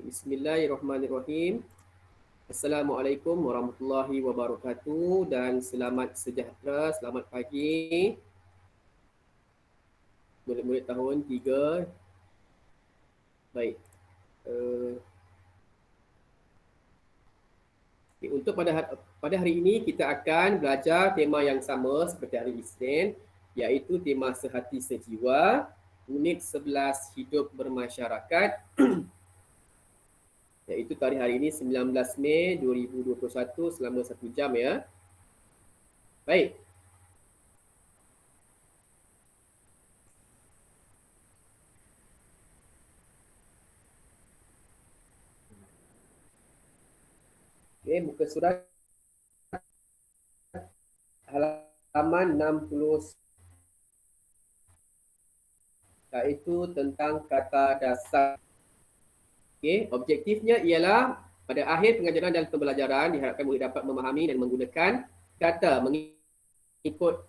Bismillahirrahmanirrahim. Assalamualaikum warahmatullahi wabarakatuh dan selamat sejahtera, selamat pagi murid-murid tahun 3. Baik. Untuk pada hari ini kita akan belajar tema yang sama seperti hari Isnin, iaitu tema sehati sejiwa, unit 11 hidup bermasyarakat. Iaitu tarikh hari ini 19 Mei 2021 selama 1 jam ya. Baik. Okey, muka surat halaman 60, iaitu tentang kata dasar. Okey, objektifnya ialah pada akhir pengajaran dan pembelajaran diharapkan murid dapat memahami dan menggunakan kata mengikut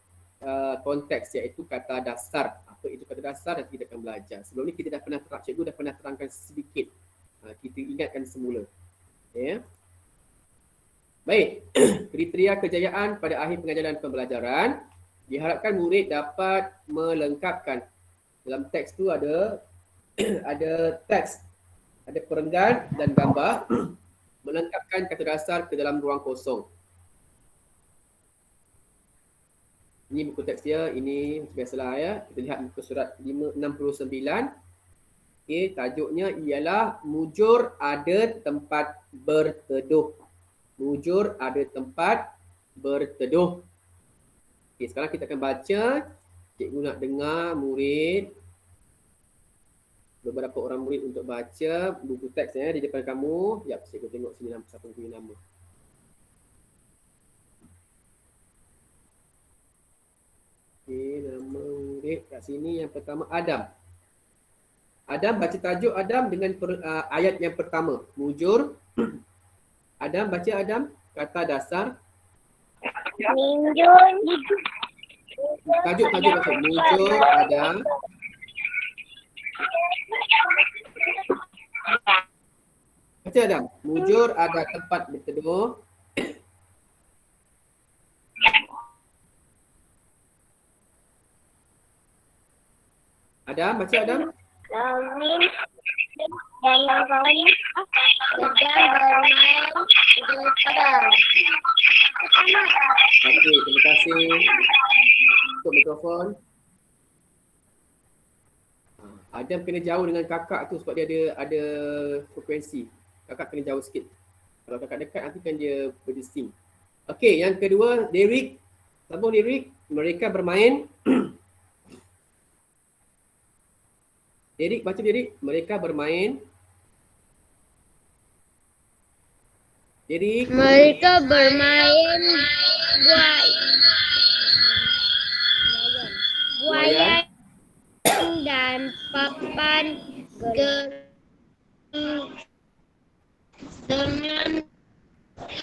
konteks, iaitu kata dasar. Apa itu kata dasar dan kita akan belajar. Sebelum ni kita cikgu dah pernah terangkan sedikit. Kita ingatkan semula. Ya. Baik, kriteria kejayaan pada akhir pengajaran dan pembelajaran diharapkan murid dapat melengkapkan. Dalam teks tu ada teks, ada perenggan dan gambar, melengkapkan kata dasar ke dalam ruang kosong. Ini buku teks dia, ini biasalah ya. Kita lihat muka surat 69. Okey, tajuknya ialah mujur ada tempat berteduh. Mujur ada tempat berteduh. Okey, sekarang kita akan baca. Cikgu nak dengar murid, beberapa orang murid untuk baca buku teksnya di depan kamu. Ya, cikgu tengok sini siapa yang punya nama. Okey, nama murid kat sini yang pertama Adam. Adam baca tajuk Adam dengan ayat yang pertama. Mujur. Adam baca Adam, kata dasar. Tajuk baca. Mujur Adam. Baca Adam. Mujur ada tempat berteduh. Adam, baca Adam. Lamin dan lawan sedang bermain di padang. Okey, terima kasih. Tutup mikrofon. Adam kena jauh dengan kakak tu sebab dia ada frekuensi. Kakak kena jauh sikit. Kalau kakak dekat nanti kan dia berdesing. Okey, yang kedua, lirik. Sambung lirik. Mereka bermain. Lirik, baca lirik. Mereka bermain. Lirik. Mereka bermain buayan dan papan dengan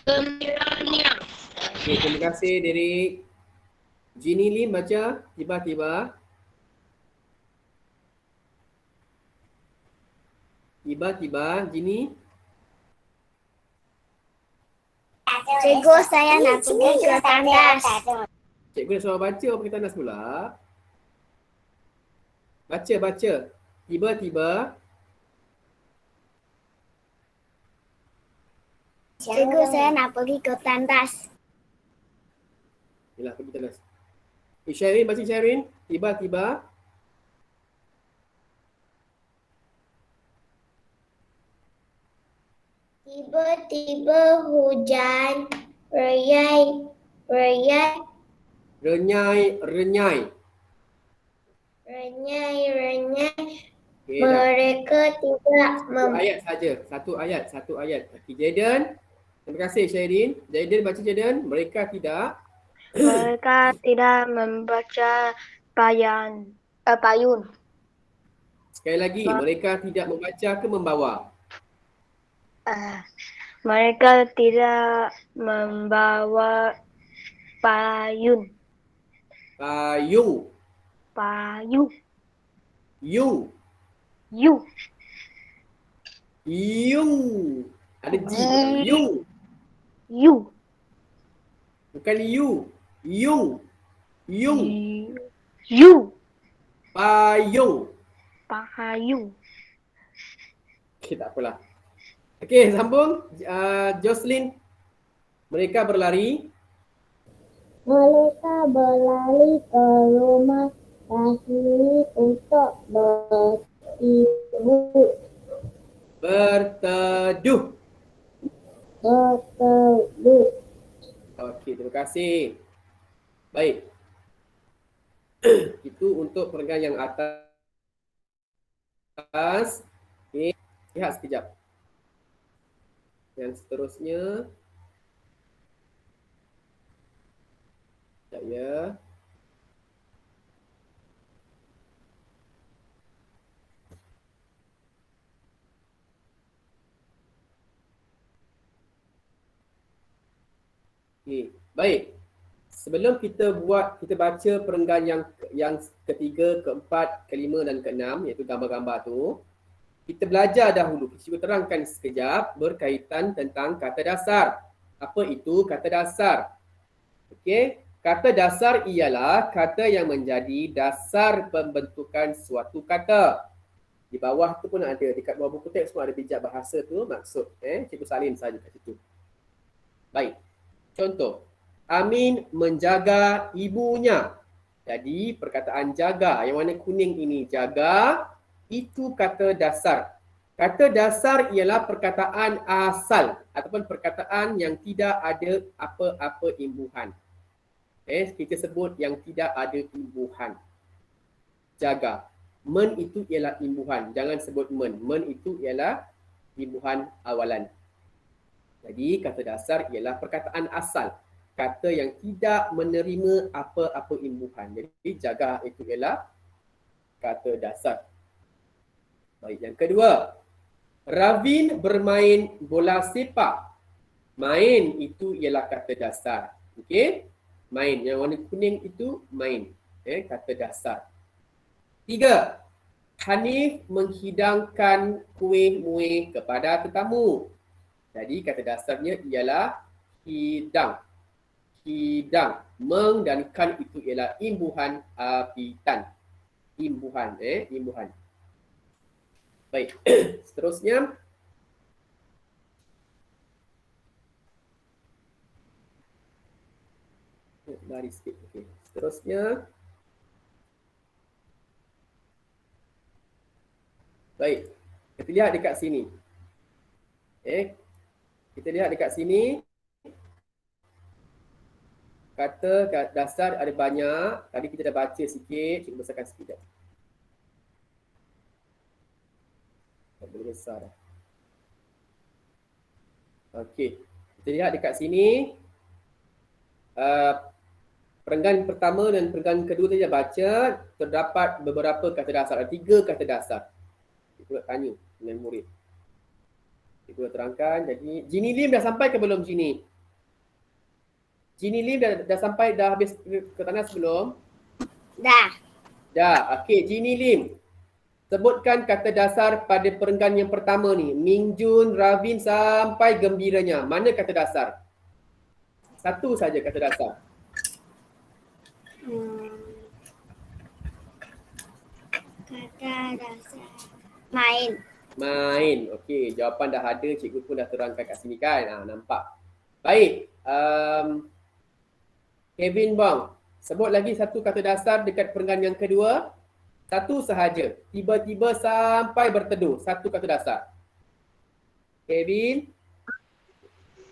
gembiranya. Okey, terima kasih Derik. Jeannie Lim baca tiba-tiba. Tiba-tiba, Jeannie. Cikgu, saya nak pergi ke tandas. Cikgu dah suruh baca, apa kita tandas pula? Baca. Tiba-tiba. Cikgu, saya nak pergi ke tandas. Yalah, pergi tandas. Syarin, baca Syarin. Tiba-tiba. Tiba-tiba hujan renyai. Okay, Mereka tidak Satu ayat. Okay, Jaden. Terima kasih Syarin. Jaden, baca Jaden. Mereka tidak membaca payun. Sekali lagi, mereka tidak membaca ke membawa? Mereka tidak membawa payung. Yung. Ada G. Yung. You. Bukan you. Yung. Yung. You. Payung. Payung. Okay, tak apalah. Okay, sambung. Jocelyn. Mereka berlari. Mereka berlari ke rumah Rahimi untuk Berteduh. berteduh. Okey, terima kasih. Baik. Itu untuk perenggan yang atas. Okey, lihat sekejap. Yang seterusnya. Sekejap ya. Okey, baik. Sebelum kita baca perenggan yang ketiga, keempat, kelima dan keenam, iaitu gambar-gambar tu, kita belajar dahulu. Kita cuba terangkan sekejap berkaitan tentang kata dasar. Apa itu kata dasar? Okey, kata dasar ialah kata yang menjadi dasar pembentukan suatu kata. Di bawah tu pun ada, dekat bawah buku teks pun ada bijak bahasa tu maksud. Cikgu salin saja kat situ. Baik. Contoh, Amin menjaga ibunya. Jadi perkataan jaga, yang warna kuning ini, jaga, itu kata dasar. Kata dasar ialah perkataan asal ataupun perkataan yang tidak ada apa-apa imbuhan. Kita sebut yang tidak ada imbuhan. Jaga. Men itu ialah imbuhan. Jangan sebut men. Men itu ialah imbuhan awalan. Jadi kata dasar ialah perkataan asal. Kata yang tidak menerima apa-apa imbuhan. Jadi jaga itu ialah kata dasar. Baik, yang kedua. Ravin bermain bola sepak. Main itu ialah kata dasar. Okey? Main. Yang warna kuning itu main. Kata dasar. 3. Hanif menghidangkan kuih-muih kepada tetamu. Jadi kata dasarnya ialah hidang. Hidang. Meng dan kan itu ialah imbuhan apitan. Imbuhan. Imbuhan. Baik. Seterusnya. Lari sikit. Okay. Seterusnya. Baik. Kita lihat dekat sini. Kita lihat dekat sini. Kata dasar ada banyak. Tadi kita dah baca sikit. Cikgu besarkan sikit. Tak boleh besar dah. Okey. Kita lihat dekat sini. Perenggan pertama dan perenggan kedua tadi dah baca. Terdapat beberapa kata dasar. Ada 3 kata dasar. Kita tanya dengan murid. Kita terangkan. Jadi, Jini Lim dah sampai ke belum Jini? Jini Lim dah sampai, dah habis ke tanah sebelum? Dah. Dah. Okey, Jini Lim. Sebutkan kata dasar pada perenggan yang pertama ni. Ming Jun, Ravin sampai gembiranya. Mana kata dasar? Satu saja kata dasar. Kata dasar. Main. Main. Okey, jawapan dah ada. Cikgu pun dah terangkan kat sini kan. Nampak. Baik. Kevin Bang. Sebut lagi satu kata dasar dekat perenggan yang kedua. Satu sahaja. Tiba-tiba sampai berteduh. Satu kata dasar. Kevin.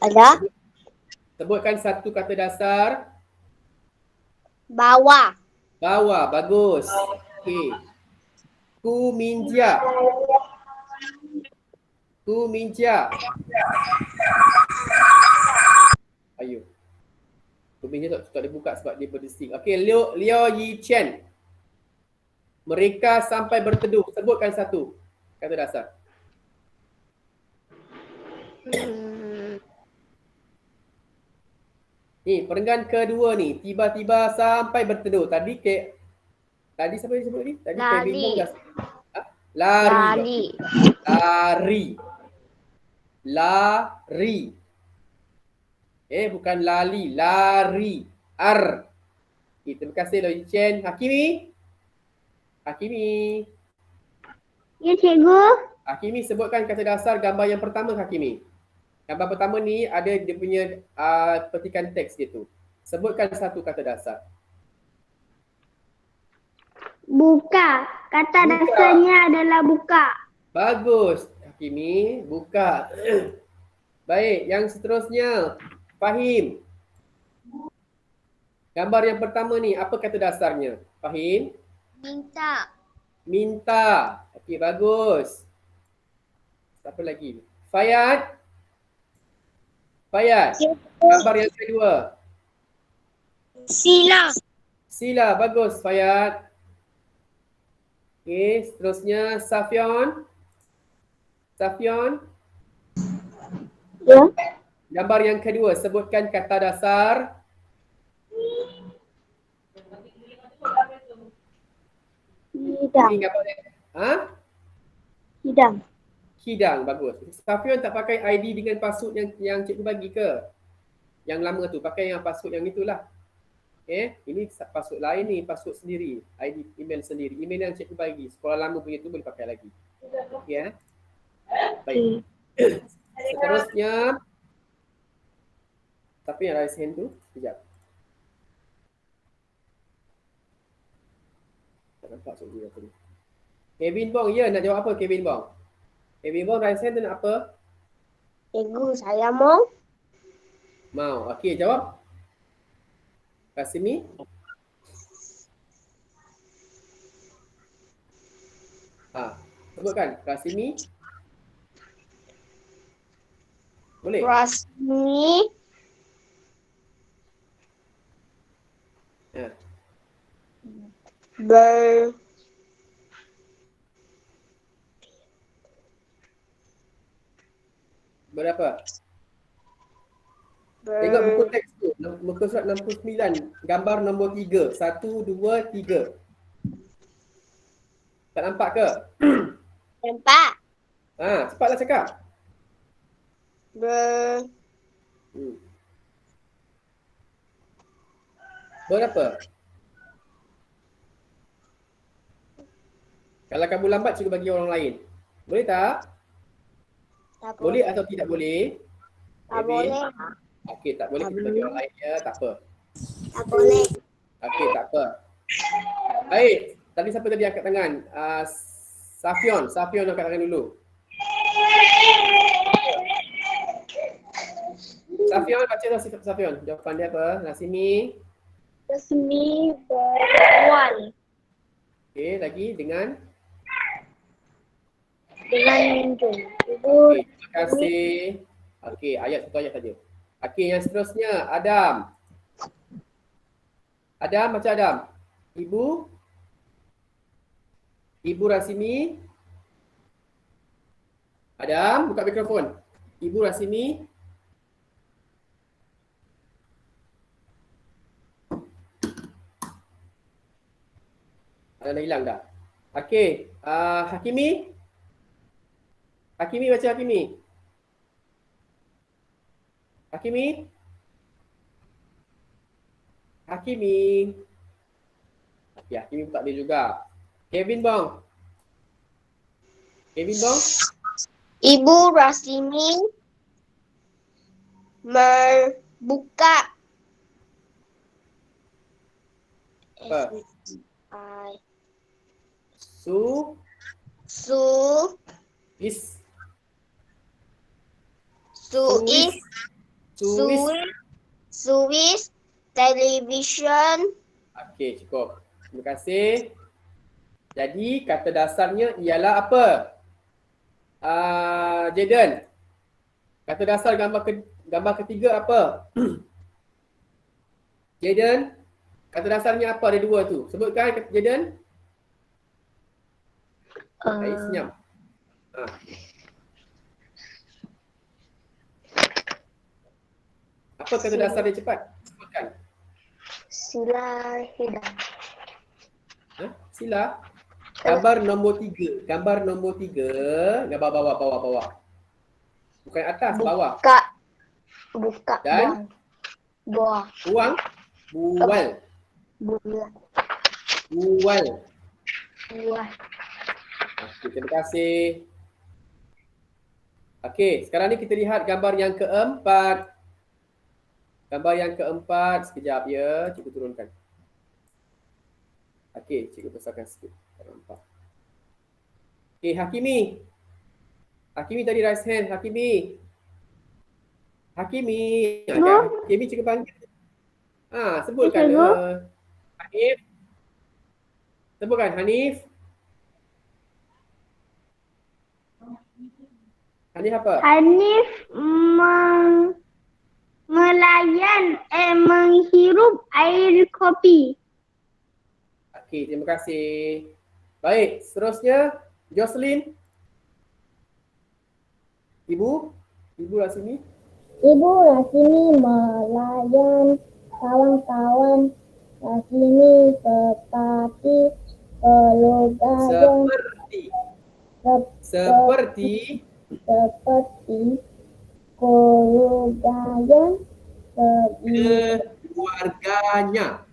Ada. Sebutkan satu kata dasar. Bawah. Bawah. Bagus. Okey. Ku minja. Ku minja. Ayo. Ku minja tak dibuka sebab dia berdesing. Okey, Liao Yi Chen. Mereka sampai berteduh. Sebutkan satu kata dasar. Ni, perenggan kedua ni. Tiba-tiba sampai berteduh. Tadi siapa yang sebut ni? Tadi Lari. Kevin Bong dah. Lari. Lari. Lari. Lari. Bukan lali, lari. Ar. Terima kasih Loh Chen. Hakimi. Hakimi. Ya, cikgu. Hakimi sebutkan kata dasar gambar yang pertama Hakimi. Gambar pertama ni ada dia punya petikan teks dia tu. Sebutkan satu kata dasar. Buka. Kata Buka. dasarnya adalah buka. Bagus Hakimi, buka. Baik, yang seterusnya Fahim. Gambar yang pertama ni apa kata dasarnya? Fahim? Minta. Minta. Okey, bagus. Siapa lagi? Fayad. Fayad. Gambar yang kedua. Sila. Sila, bagus Fayad. Okey, seterusnya Safion. Safion. Ya. Gambar yang kedua, sebutkan kata dasar. Hidang. Ini gambar Hidang. Hidang, bagus. Safion tak pakai ID dengan password yang cikgu bagi ke? Yang lama tu, pakai yang password yang itulah. Ini password lain ni, password sendiri, ID email sendiri. Email yang cikgu bagi, sekolah lama punya tu boleh pakai lagi. Okey Baik. Seterusnya, siapa yang raise hand tu? Sekejap. Tak nampak cikgu apa ni. Kevin Bong, ya nak jawab apa Kevin Bong? Kevin Bong raise hand tu nak apa? Cikgu, saya mau. Mau. Okey, jawab. Kasimi. Sebutkan. Kasimi. Boleh? Rasmi. Ber. Berapa? Tengok buku teks tu. Muka surat 69. Gambar nombor 3. 1, 2, 3. Tak nampak ke? Nampak. Cepatlah cakap. Ber. Berapa? Kalau kamu lambat, cikgu bagi orang lain. Boleh tak? Tak Boleh atau tidak boleh? Tak Kevin? boleh. Okey, tak boleh kita bagi orang lain ya, tak apa. Tak boleh. Okey, tak apa. Baik, tadi siapa tadi angkat tangan? Safion angkat tangan dulu. Safion, baca dah Safion. Jawapan dia apa? Nasimi. Resmi berwan. Okey, lagi dengan? Dengan minjum. Ibu. Okey, terima kasih. Okey, satu ayat saja. Okey, yang seterusnya Adam. Adam, baca Adam. Ibu Rasimi. Adam, buka mikrofon. Ibu Rasimi. Dah hilang dah. Okey, Hakimi. Hakimi baca Hakimi. Hakimi. Hakimi. Ya, Hakimi tak ada juga. Kevin Bong. Kevin Bong. Ibu Rasmi membuka Apa? Swiss television. Okey, cukup. Terima kasih. Jadi kata dasarnya ialah apa? Jaden. Kata dasar gambar ketiga apa? Jaden. Kata dasarnya apa? Ada dua tu. Sebutkan Jaden. Senyap. Apa kata dasar dia cepat? Sebutkan. Sila hidang. Sila. Gambar nombor 3. Gambar nombor 3. Gambar bawah. Bukan atas, bawah. Buka. Buka. Dan? Buang. Buang. Bual. Buang. Bual. Buang. Okey, terima kasih. Okey, sekarang ni kita lihat gambar yang keempat. Gambar yang keempat, sekejap ya, cikgu turunkan. Okey, cikgu besarkan sikit. Tak nampak. Okey, Hakimi. Hakimi tadi raise hand, Hakimi. Hakimi. Hakimi cikgu panggil. Sebutkan. Hanif. Sebutkan, Hanif. Hanif apa? Hanif menghirup air kopi. Okey, terima kasih. Baik, seterusnya Jocelyn. Ibu Rasimi. Ibu Rasimi melayan kawan-kawan Rasimi seperti keluarga Seperti keluarga keluarganya.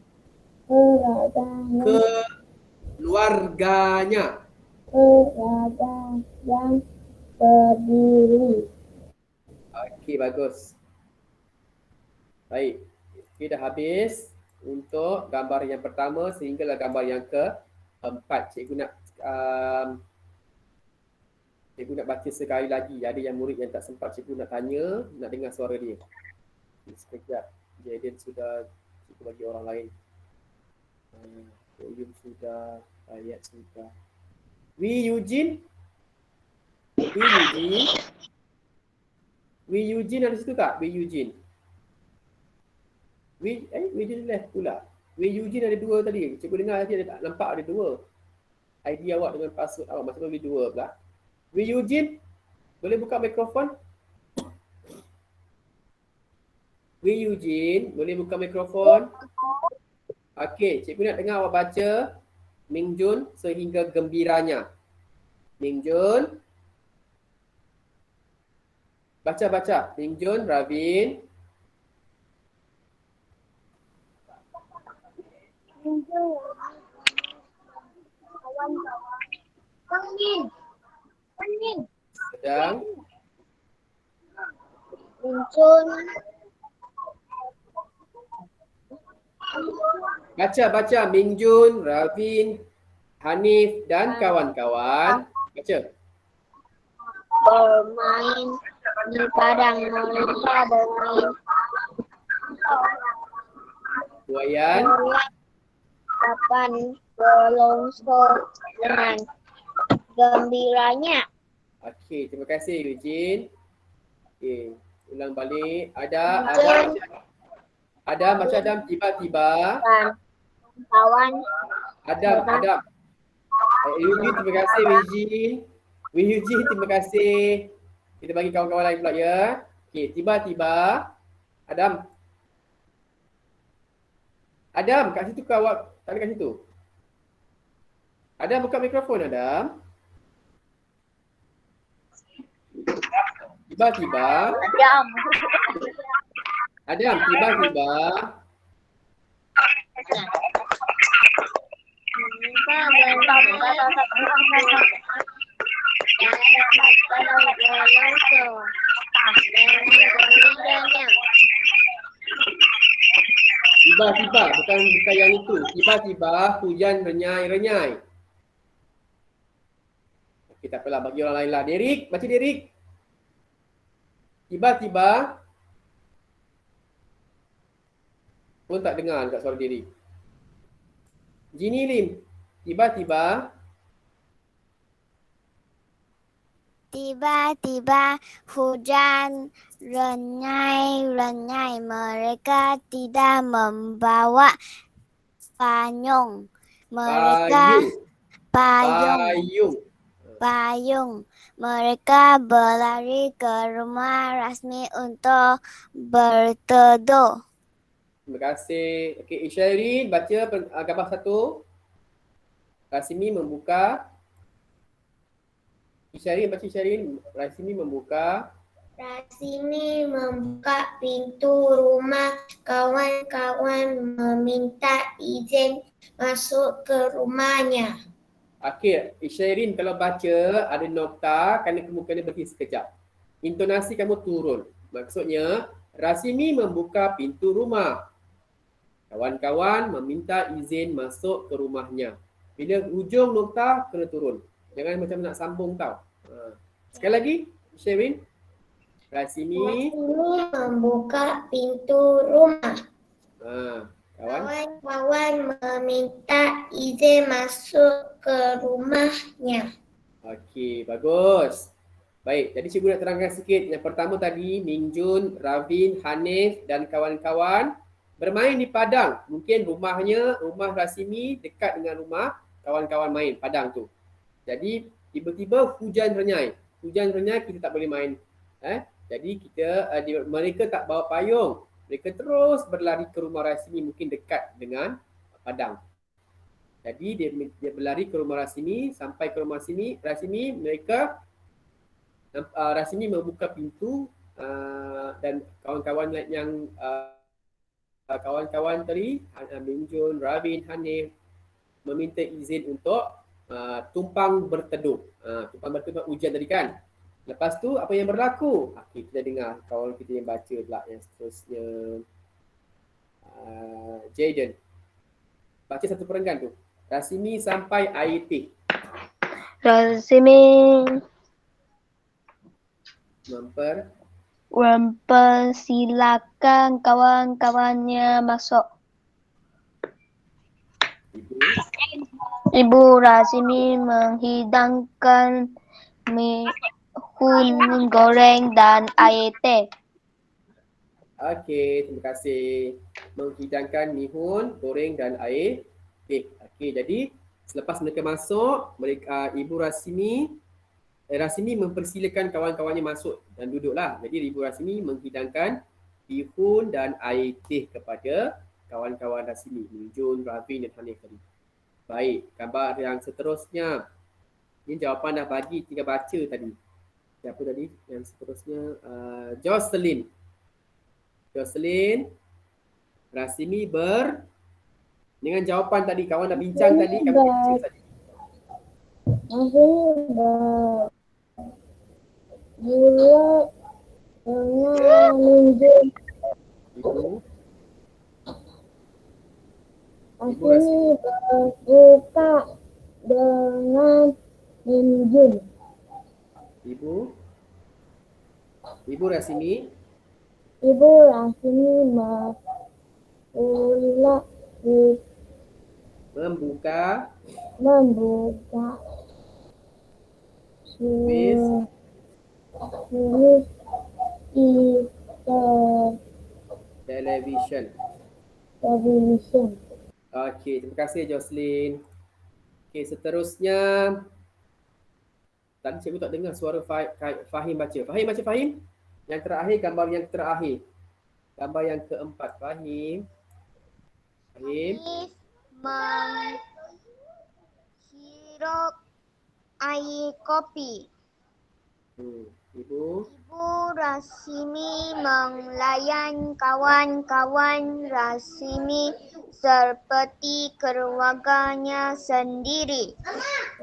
yang berdiri. Okey, bagus. Baik. Okey, dah habis untuk gambar yang pertama sehinggalah gambar yang keempat. Cikgu nak baca sekali lagi. Ada yang murid yang tak sempat cikgu nak tanya, nak dengar suara dia. Sekejap. Jaden sudah, cikgu bagi orang lain. William sudah, Ayat sudah. Eugene ada situ tak? Eugene left pula. Eugene ada dua tadi. Cikgu dengar tadi ada, tak nampak ada dua. ID awak dengan password awak masih boleh dua pula. Eugene, boleh buka mikrofon? Eugene, boleh buka mikrofon? Okey, cikgu nak dengar awak baca Ming Jun sehingga gembiranya. Ming Jun. Baca. Ming Jun, Ravin. Sedang. Baca. Ming Jun, Ravin, Hanif dan kawan-kawan. Baca. Bermain di padang mereka dengan Buayan. kapan berlongsor dengan gembiranya. Okey, terima kasih Eugene. Okey, ulang balik. Adam macam Adam tiba-tiba. Kawan. Adam. Eugene, terima kasih Eugene, terima kasih. Kita bagi kawan-kawan lain pula ya. Okey, tiba-tiba. Adam, kat situ kau awak tak ada kat situ. Adam, buka mikrofon Adam. Tiba-tiba. Adam, tiba-tiba. Tiba-tiba, bukan yang itu. Tiba-tiba hujan renyai-renyai. Okey, tak apalah, bagi orang lain lah. Derek, baca Derek. Tiba-tiba. Pun tak dengar dekat suara Derek. Jini Lim, tiba-tiba. Tiba-tiba hujan renyai-renyai. Mereka tidak membawa payung. Payung. Mereka berlari ke rumah Rasmi untuk berteduh. Terima kasih. Okey, Isyarin baca gambar satu. Rasmi membuka. Isyarin baca Isyarin. Rasmi membuka. Rasimi membuka pintu rumah. Kawan-kawan meminta izin masuk ke rumahnya. Okey, Syairin kalau baca ada nokta, kena berhenti sekejap. Intonasi kamu turun. Maksudnya, Rasimi membuka pintu rumah. Kawan-kawan meminta izin masuk ke rumahnya. Bila ujung nokta, kena turun. Jangan macam nak sambung tau. Sekali lagi, Syairin. Rasimi. Rasimi membuka pintu rumah. Kawan. Kawan-kawan meminta izin masuk ke rumahnya. Okey, bagus. Baik, jadi cikgu nak terangkan sikit. Yang pertama tadi, Mingjun, Ravin, Hanif dan kawan-kawan bermain di padang. Mungkin rumah Rasimi dekat dengan rumah kawan-kawan main, padang tu. Jadi, tiba-tiba hujan renyai. Hujan renyai, kita tak boleh main. Jadi, mereka tak bawa payung. Mereka terus berlari ke rumah Rasimi, mungkin dekat dengan padang. Jadi, dia berlari ke rumah Rasimi, sampai ke rumah Rasimi, mereka Rasimi membuka pintu dan kawan-kawan yang kawan-kawan tadi, Minjun, Ravin, Hanif meminta izin untuk tumpang berteduh. Tumpang berteduh hujan tadi kan. Lepas tu apa yang berlaku? Okay, kita dengar kawan kita yang baca pula yang seterusnya. Jaden. Baca satu perenggan tu. Rasimi sampai air teh. Rasimi mempersilakan kawan-kawannya masuk. Ibu Rasimi menghidangkan mihun goreng dan air teh. Okey, terima kasih. Menghidangkan mihun, goreng dan air teh. Okey, jadi selepas mereka masuk, Ibu Rasimi mempersilakan kawan-kawannya masuk dan duduklah. Jadi Ibu Rasimi menghidangkan mihun dan air teh kepada kawan-kawan Rasimi, Minjun, Ravin dan Hanif tadi. Baik, gambar yang seterusnya. Ini jawapan dah bagi, tinggal baca tadi. Siapa tadi? Yang seterusnya, Jocelyn. Rasimi dengan jawapan tadi, kawan dah bincang tadi, kamu baca tadi. Bulat dengan Minjun. Rasimi berbuka dengan Minjun. Ibu Rasimi membuka television. Okey, terima kasih Jocelyn. Okey, seterusnya. Tadi cikgu tak dengar suara Fahim baca. Fahim baca Fahim. Yang terakhir, gambar yang terakhir. Gambar yang keempat, Fahim. Menghirup air kopi. Ibu Rasimi melayan kawan-kawan Rasimi seperti keluarganya sendiri.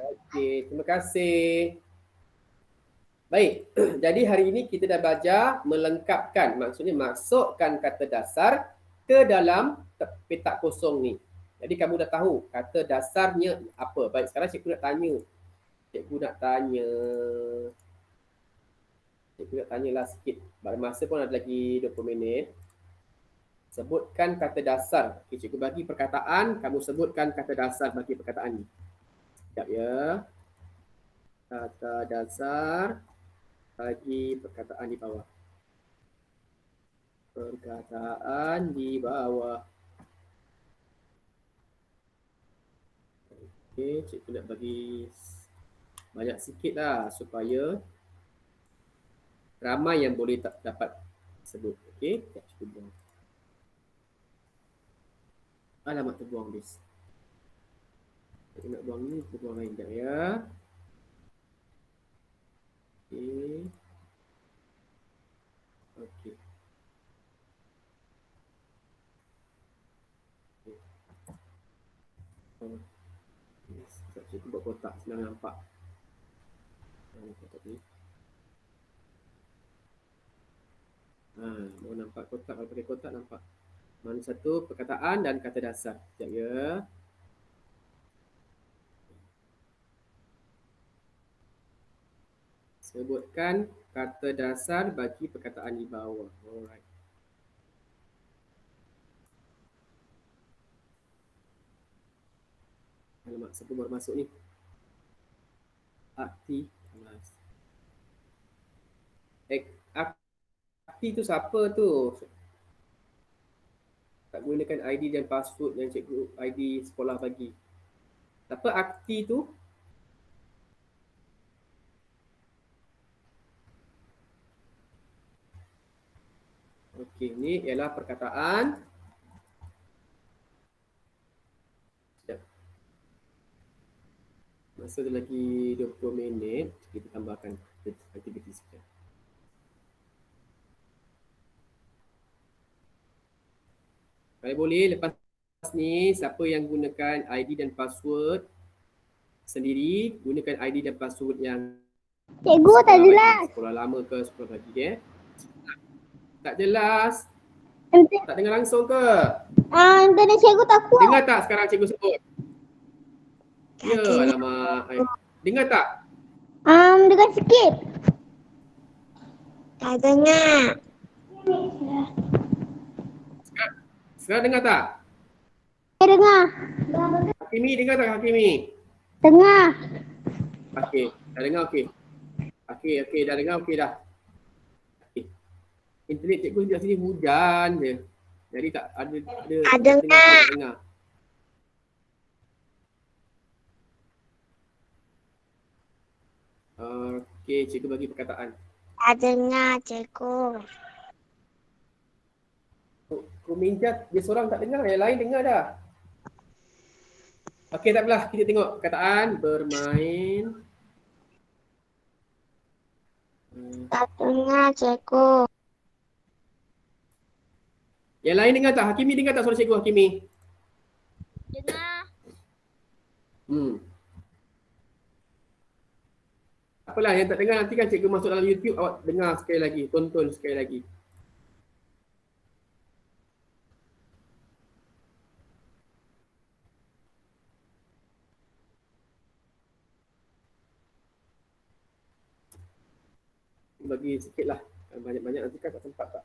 Okey, terima kasih. Baik, jadi hari ini kita dah belajar melengkapkan, maksudnya masukkan kata dasar ke dalam petak kosong ni. Jadi kamu dah tahu kata dasarnya apa. Baik, sekarang cikgu nak tanya. Cikgu nak tanyalah sikit. Masa pun ada lagi 20 minit. Sebutkan kata dasar. Okay, cikgu bagi perkataan, kamu sebutkan kata dasar bagi perkataan ni. Sekejap ya. Kata dasar bagi perkataan di bawah. Perkataan di bawah. Okey, cikgu nak bagi banyak sikit lah supaya ramai yang boleh dapat sebut. Okey, cikgu buang. Alamak, terbuang bis. Cikgu nak buang ni, terbuang lain sekejap ya. Okey. kotak senang nampak. Kotak ni. Mau nampak kotak, kalau pakai kotak nampak. Mana satu perkataan dan kata dasar. Sekejap ya. Sebutkan kata dasar bagi perkataan di bawah. Alright. Alamak, siapa baru masuk ni? Akti. Akti tu siapa tu? Tak gunakan ID dan password yang cikgu ID sekolah bagi. Apa akti tu? Okey, ni ialah perkataan. Sekejap. Masa lagi 20 minit, kita tambahkan aktiviti sikit. Kalau boleh, lepas ni siapa yang gunakan ID dan password sendiri, gunakan ID dan password yang Cikgu tak jelas. sekolah lama ke sekolah lagi Tak jelas. Tak dengar langsung ke? Internet cikgu tak kuat. Dengar tak sekarang cikgu sebut? Ya, alamak. Dengar tak? Dengar sikit. Tak dengar. Sekarang dengar tak? Saya dengar. Hakimi dengar tak Hakimi? Dengar. Okey, dah dengar okey. Okey, dah dengar okey dah. Okay. Internet cikgu di sini hujan je. Jadi tak ada dengar. Okey, cikgu bagi perkataan. Tak dengar cikgu. Kuminjat dia seorang tak dengar, yang lain dengar dah. Okey, tak apalah, kita tengok perkataan bermain. Tak dengar cikgu. Yang lain dengar tak? Hakimi dengar tak suara cikgu Hakimi? Dengar. Apalah yang tak dengar nanti kan cikgu masuk dalam YouTube, awak dengar sekali lagi, tonton sekali lagi. Bagi sikit lah, banyak-banyak nanti kan tak sempat tak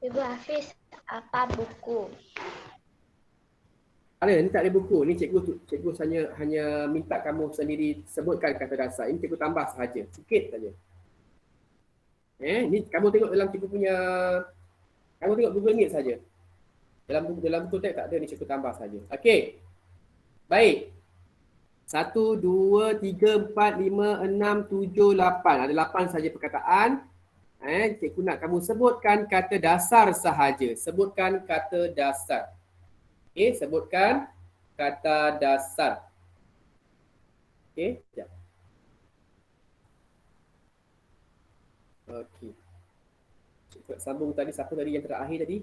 Ibu Hafiz, apa buku? Ada, ni tak ada buku. Ni cikgu hanya minta kamu sendiri sebutkan kata dasar. Ini cikgu tambah sahaja, sikit saja. Ni kamu tengok dalam cikgu punya, kamu tengok Google Meet saja. Dalam buku teks tak ada, ni cikgu tambah saja. Okey. Baik. 1, 2, 3, 4, 5, 6, 7, 8. Ada 8 saja perkataan. Cikgu nak kamu sebutkan kata dasar sahaja. Sebutkan kata dasar. Okey, sebutkan kata dasar. Okey, sekejap. Okey. Cikgu sambung tadi, siapa tadi yang terakhir tadi?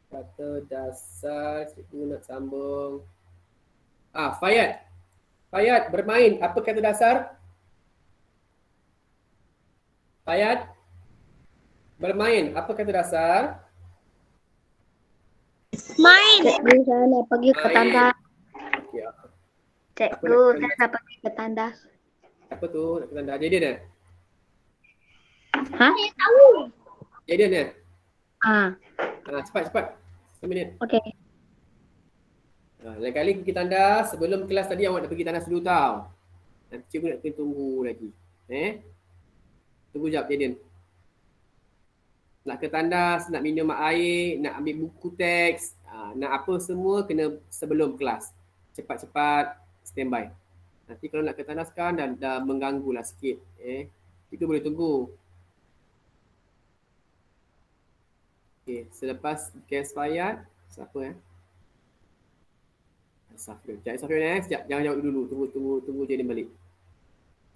Kata dasar, cikgu nak sambung. Fayad. Fayad, bermain. Apa kata dasar? Fayad, bermain. Apa kata dasar? Main. Cikgu, saya nak pergi ke tandas. Okay. Cikgu, saya nak pergi ke tandas. Apa tu? Nak ke tandas. Jaden eh? Hah? Saya tahu. Jaden eh? Cepat. 1 minit. Okey. Lain kali pergi tandas, sebelum kelas tadi awak nak pergi tandas dulu tau. Nanti cikgu nak tunggu lagi. Tunggu jap Jaden. Nak ke tandas, nak minum air, nak ambil buku teks, nak apa semua kena sebelum kelas. Cepat-cepat standby. Nanti kalau nak ke tandas kan dah mengganggu lah sikit. Cikgu boleh tunggu. Okey, selepas Kes Fayat, siapa Safion. Cari Safion sekejap. Jangan jawab dulu. Tunggu jadi balik.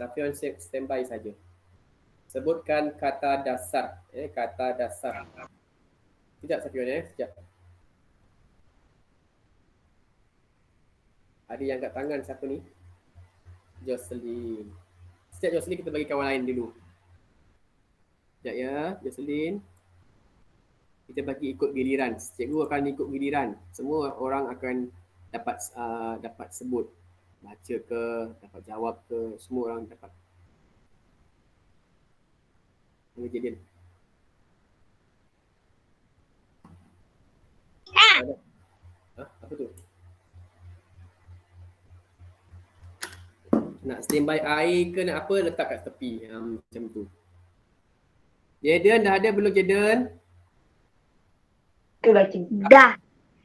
Safion standby saja. Sebutkan kata dasar. Kata dasar. Sekejap Safion sekejap. Ada yang angkat tangan siapa ni? Jocelyn. Sekejap Jocelyn, kita bagi kawan lain dulu. Sekejap ya, Jocelyn. Kita bagi ikut giliran. Cikgu akan ikut giliran. Semua orang akan dapat sebut. Baca ke, dapat jawab ke, semua orang dapat. Kejadian. Apa tu? Nak standby air ke nak apa, letak kat tepi. Macam tu. Jaden dah ada belum Jaden? Dah.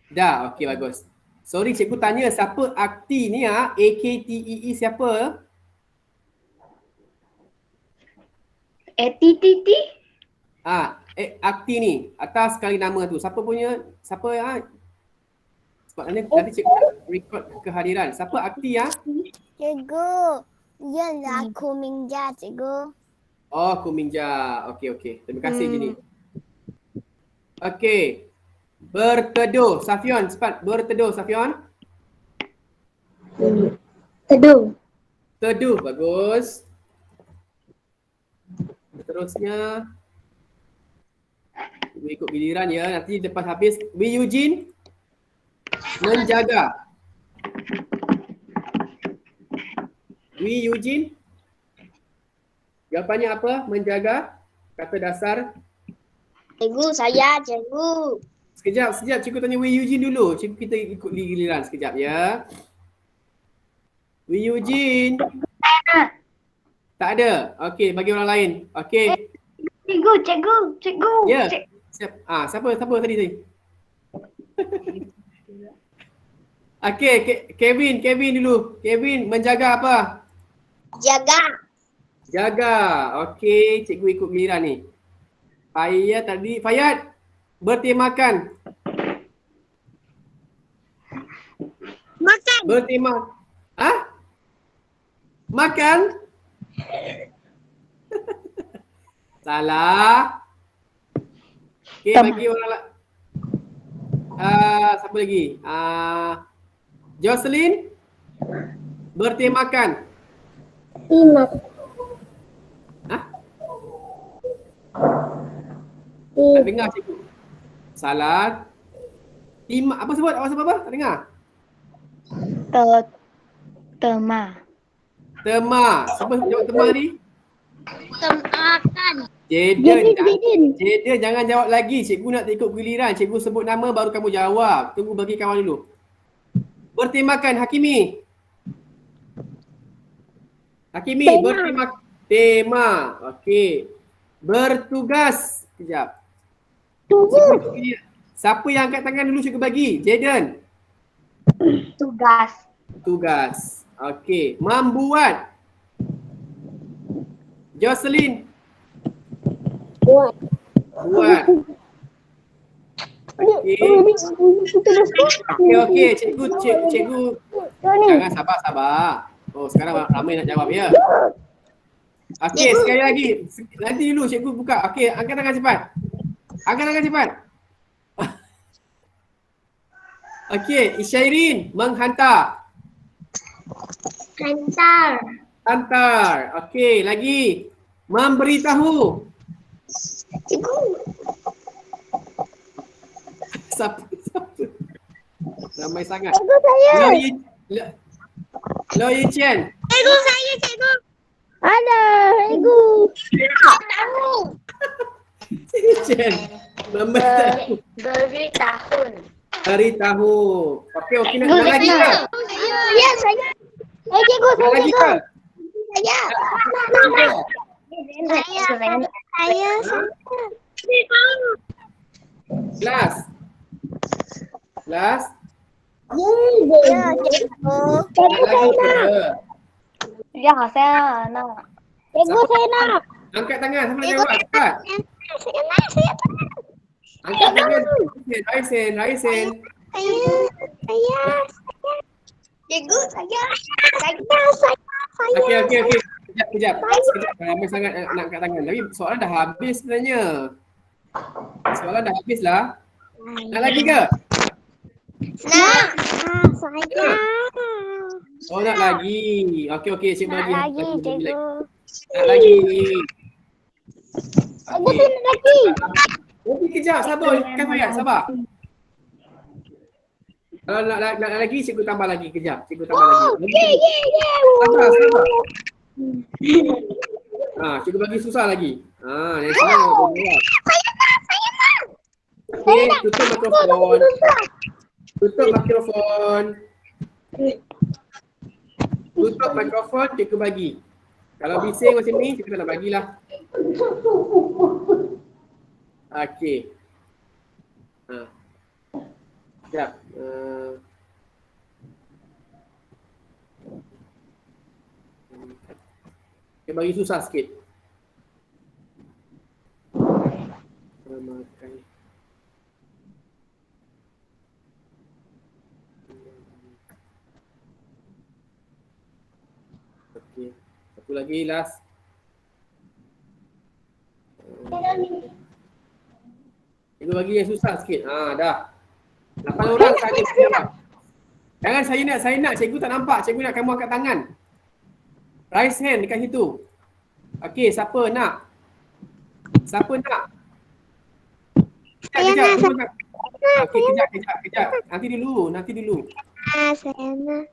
Dah, okey bagus. Sorry cikgu tanya siapa akti ni AKTEE siapa? ATTT? Akti ni atas sekali nama tu. Siapa punya? Siapa sebab nanti cikgu nak record kehadiran. Siapa akti Cikgu, ialah Kuminja, cikgu. Oh, Kuminja. Okey. Terima kasih Jenny. Okey. Berteduh. Safion, cepat. Berteduh, Safion. Teduh. Bagus. Seterusnya. Ikut giliran ya. Nanti lepas habis. Wi Eugene. Menjaga. Wi Eugene. Jawapannya apa? Menjaga. Kata dasar. Cikgu, saya cikgu. Sekejap. Cikgu tanya Wi Eugene dulu. Cikgu kita ikut giliran sekejap ya. Wi Eugene. Tak ada. Okey, bagi orang lain. Okey. Cikgu. Ya. Siapa tadi? Okey, Kevin dulu. Kevin menjaga apa? Jaga. Okey, cikgu ikut giliran ni. Fayat bertemakan. Makan. Makan? Salah. Okey, bagi orang lain. Siapa lagi? Jocelyn bertemakan. Timak. Tak dengar cikgu. Salah. Apa sebut? Awak sebut apa? Tak dengar. Tema. Siapa jawab tema tadi? Temakan. Jaden jangan jawab lagi. Cikgu nak ikut giliran. Cikgu sebut nama baru kamu jawab. Tunggu bagi kawan dulu. Bertemakan Hakimi. Bertemakan. Tema. Okey. Bertugas. Sekejap. Siapa yang angkat tangan dulu cikgu bagi? Jaden. Tugas. Okey. Membuat. Jocelyn. Buat. Okey. Cikgu. Jangan sabar. Oh, sekarang ramai nak jawab ya. Okey, sekali lagi. Nanti dulu cikgu buka. Okey, angkat tangan cepat. Okey, Isyairin menghantar. Hantar. Okey, lagi. Memberitahu. Cikgu. Siapa? Ramai sangat. Cikgu saya. Lo Yichen. Cikgu saya, cikgu. Ada, cikgu. Tahu. Yichen. Beritahu. Okey, nak lagi ke? Ya, saya. Cikgu, Nak lagi ke? Saya. Last. Ya, cikgu. Nak lagi ke? Ya, saya nak. Cikgu, saya nak. Angkat tangan, siapa nak jawab? Cepat. Saya nak. Angkat tangan. Raisen. Saya. Cikgu, saya. Okey. Kejap. Ramai sangat nak angkat tangan. Tapi soalan dah habis sebenarnya. Soalan dah habis lah. Nak lagi ke? Nak. Saya. Oh, nak lagi. Okey, cikgu Nak bagi. lagi, cikgu. Nak lagi. Cikgu tu nak lagi. Okey, kejap. Sabar. Kan Fayat, sabar. Kalau nak lagi, cikgu tambah lagi. Kejap. Cikgu tambah lagi. Sabar. Cikgu bagi susah lagi. Yang senang nak buat. Okey, tutup mikrofon. Cikgu bagi. Kalau bising macam ni, cikgu tak nak bagilah. Okey. Sekejap. Dia bagi susah sikit. Okey. Satu lagi last. Cikgu bagi yang susah sikit. Dah. 8 orang saja jawab. Jangan saya nak. Cikgu tak nampak. Cikgu nak kamu angkat tangan. Raise hand dekat situ. Okey, siapa nak? Kejap. Okey, kejap. Nanti dulu. Saya nak.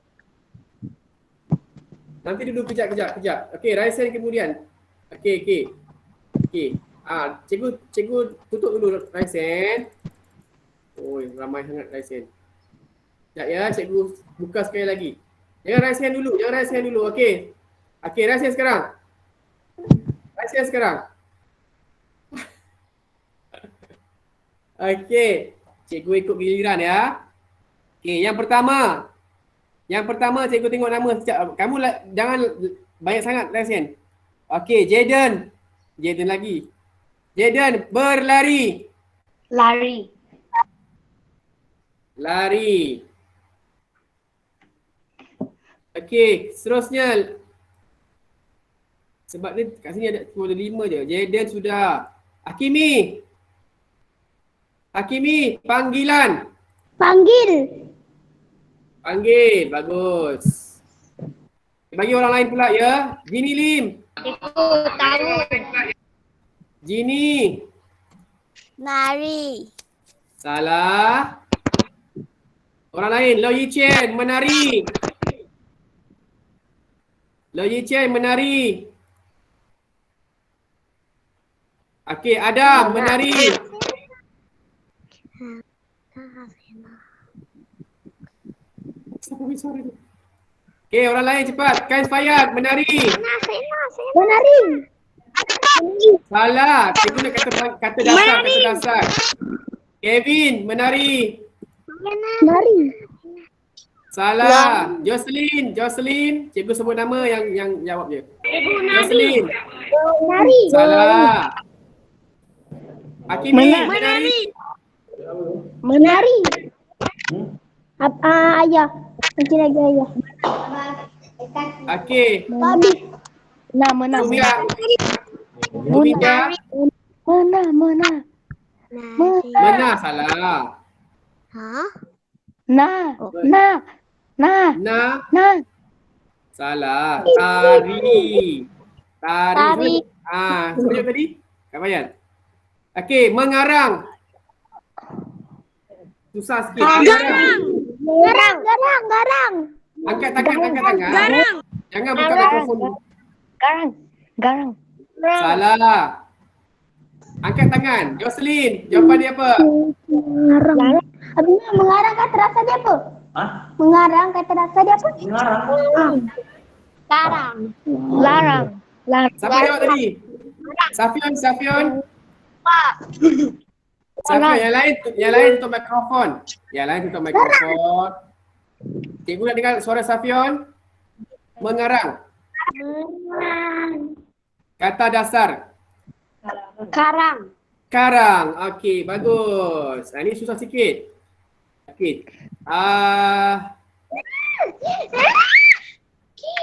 Nanti dulu kejap. Okey, raise hand kemudian. Okey. Cikgu tutup dulu raise hand. Oi, ramai sangat raise hand. Sekejap ya, cikgu buka sekali lagi. Jangan raise hand dulu. Okey, raise hand sekarang. Okey, cikgu ikut giliran ya. Okey, yang pertama cikgu tengok nama sekejap. Kamu jangan banyak sangat raise hand. Okey, Jaden lagi. Jaden berlari. Lari. Okey, seterusnya. Sebab dia kat sini ada 5 je. Jaden sudah. Hakimi, panggilan. Panggil. Bagus. Bagi orang lain pula ya. Jini Lim. Jini. Nari. Salah. Orang lain. Lo Yi Chen menari. Okey, Adam menari. Okey, orang lain cepat. Kais Fayad menari. Menari. Salah. Cikgu nak kata dasar. Kevin menari. Menari. Salah. Jocelyn. Cikgu sebut nama yang jawab je. Jocelyn. Menari. Salah. Hakimi Menari. Ayah. Nanti lagi ayah. Okey. Babi. Mumia. Mena salah. Na. Salah. Tari. Sebenarnya tadi? Kak Bayan. Okey, mengarang. Susah sikit. Garang. Angkat tangan. Garang. Jangan buka mikrofon dulu. Garang. Salah. Angkat tangan. Jocelyn, jawapan dia apa? Mengarang. Abang mengarang kata rasa dia apa? Mengarang kata rasa dia apa? Larang. Siapa jawab tadi? Safion. Safion, yang lain tutup mikrofon. Cikgu nak dengar suara Safion. Mengarang. Kata dasar. Karang. Sekarang. Okey, bagus. Ini susah sikit. Okey.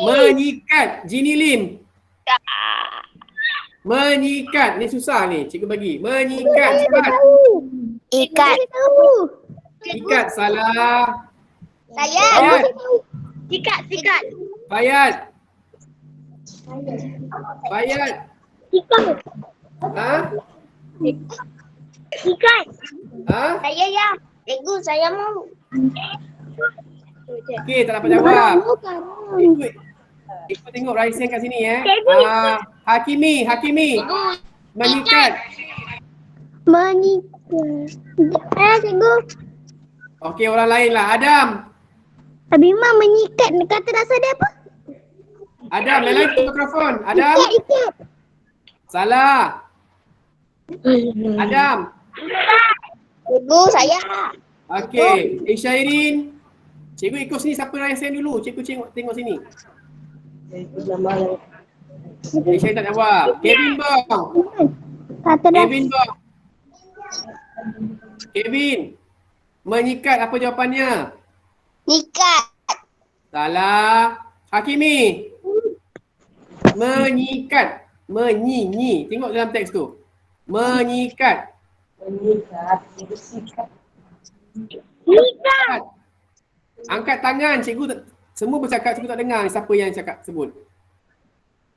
Menyikat, Jini Lim. Menyikat, ni susah ni, cikgu bagi. Menyikat, cepat. Ikat. Ikat, salah. Saya. Fayat, Sikat. Fayat. Fayat. Ikat. Ha? Ikat. Ha? Saya ya. Cikgu, saya mau. Okey, tak dapat jawab. Ikut tengok Raisen kat sini Hakimi. Menyikat. Menikah. Cikgu. Okey, orang lain lah. Adam. Abimah menyikat. Kata dasar dia apa? Adam, lain mikrofon. Adam. Ikat. Salah. Adam. Cikgu, saya. Okey, Isyairin. Cikgu ikut sini, siapa Raisen dulu? Cikgu tengok sini. Isyairin tak jawab. Kevin Bong. Kata dasar. Kevin Bong. Kevin. Menyikat, apa jawapannya? Nikat. Salah. Hakimi. Menyikat. Menyi. Tengok dalam teks tu. Menyikat. Nikat. Angkat tangan, cikgu semua bercakap, cikgu tak dengar siapa yang cakap sebut.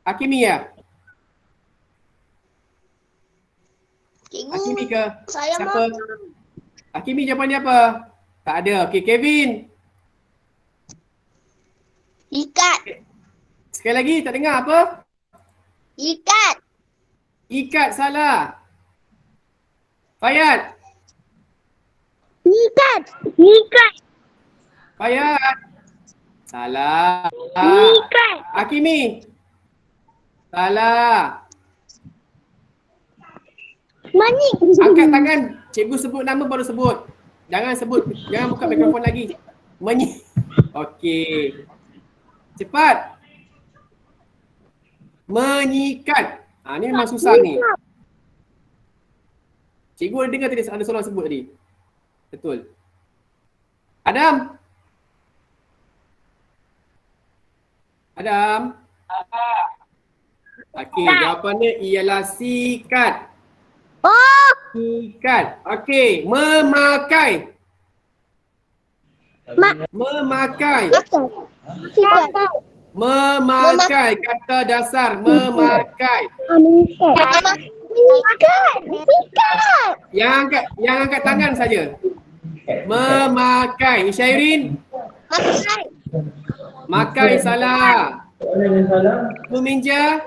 Hakimi ya? Cikgu, Hakimi ke? saya Siapa? mau. Hakimi jawapannya apa? Tak ada. Okey, Kevin. Ikat. Sekali lagi, tak dengar apa? Ikat. Ikat, salah. Fayat. Nikat. Fayat. Salah. Nikat. Hakimi. Salah. Menik. Angkat tangan. Cikgu sebut nama baru sebut. Jangan buka mikrofon lagi. Okey. Cepat. Menyikat. Ni memang susah ni. Cikgu ada dengar tadi ada seorang sebut tadi. Betul. Adam. Okey, jawapannya ialah sikat. Oh. Sikat. Okey, memakai. Memakai. Sikat. Memakai. Kata dasar memakai. Nikat. Yang angkat tangan saja. Memakai. Isyairin. Makai, salah. Meminja.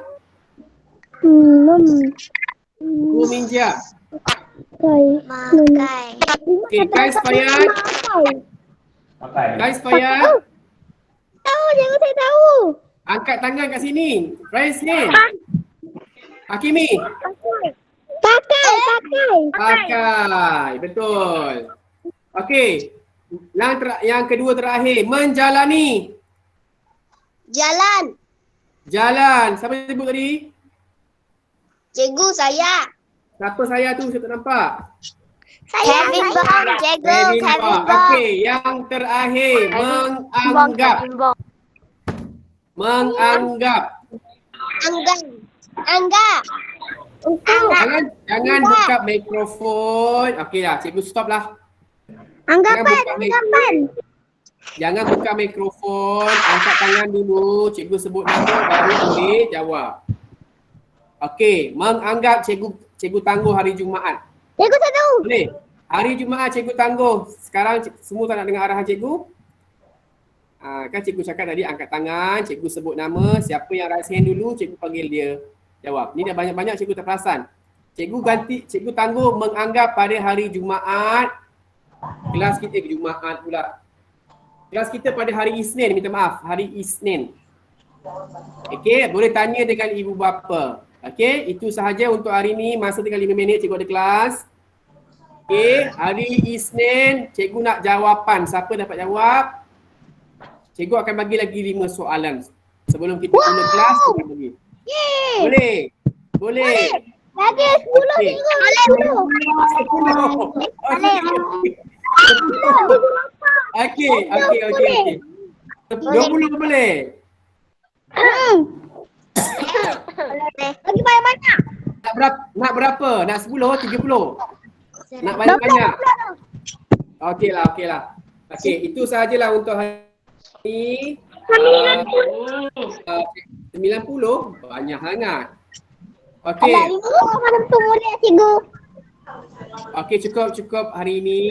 Meminja. Makai. Okey, Kais Fayat. Kais Fayat. Tahu, jangan saya tahu. Angkat tangan kat sini. Raise hand. Hakimi. Pakai. Betul. Okey. Yang kedua terakhir. Menjalani. Jalan. Siapa yang sebut tadi? Cikgu, saya. Siapa saya tu? Saya tak nampak. Kevin Bong. Cikgu, Kevin Bong. Okey, yang terakhir. Menganggap. Angga. Jangan buka mikrofon. Okey lah, cikgu stop lah. Anggapan. Jangan buka mikrofon, angkat tangan dulu, cikgu sebut nama baru boleh jawab. Okey, menganggap cikgu tangguh hari Jumaat. Cikgu saya tahu. Boleh? Hari Jumaat cikgu tangguh. Sekarang semua tak nak dengar arahan cikgu? Kan cikgu cakap tadi angkat tangan, cikgu sebut nama, siapa yang raise hand dulu, cikgu panggil dia jawab. Ni dah banyak-banyak cikgu tak perasan. Cikgu tangguh menganggap pada hari Jumaat. Kelas kita Jumaat pula. Kelas kita pada hari Isnin, minta maaf, hari Isnin. Okey, boleh tanya dengan ibu bapa. Okey, itu sahaja untuk hari ni. Masa tinggal 5 minit cikgu ada kelas. Okey, hari Isnin cikgu nak jawapan. Siapa dapat jawab? Cikgu akan bagi lagi 5 soalan. Sebelum kita mula kelas, kita bagi. Boleh? Lagi 10 Okey. cikgu. Boleh 10. Okey. 20 boleh. Lagi banyak-banyak. Nak berapa? Nak 10 atau 30? Nak banyak-banyak? Okeylah. Okey, itu sajalah untuk hari ini. 90 banyak sangat. Okey. Ada 5 mana tu boleh cikgu. Okey, cukup hari ini.